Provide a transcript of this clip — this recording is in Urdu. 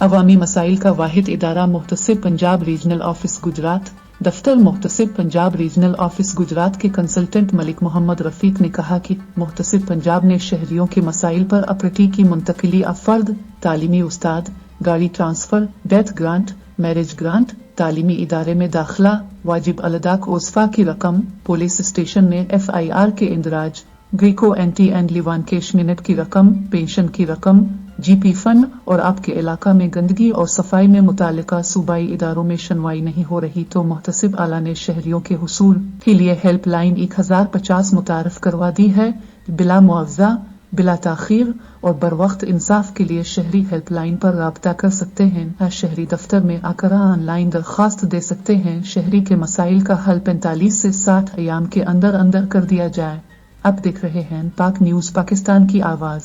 عوامی مسائل کا واحد ادارہ محتسب پنجاب ریجنل آفس گجرات دفتر محتسب پنجاب ریجنل آفس گجرات کے کنسلٹنٹ ملک محمد رفیق نے کہا کہ محتسب پنجاب نے شہریوں کے مسائل پر اپریٹی کی منتقلی افرد، تعلیمی استاد، گاڑی transfer, death grant, marriage grant, تعلیمی ادارے میں داخلہ، واجب الاداء اوزفا کی رقم، پولیس اسٹیشن میں FIR کے اندراج، gratuity and leave encashment کی رقم، پینشن کی رقم، GP فنڈ اور آپ کے علاقہ میں گندگی اور صفائی میں متعلقہ صوبائی اداروں میں شنوائی نہیں ہو رہی تو محتسب اعلیٰ نے شہریوں کے حصول کے لیے ہیلپ لائن 1050 متعارف کروا دی ہے۔ بلا معاوضہ، بلا تاخیر اور بروقت انصاف کے لیے شہری ہیلپ لائن پر رابطہ کر سکتے ہیں۔ شہری دفتر میں آ کر آن لائن درخواست دے سکتے ہیں۔ شہری کے مسائل کا حل 45 سے 60 ایام کے اندر کر دیا جائے۔ اب دیکھ رہے ہیں پاک نیوز پاکستان کی آواز۔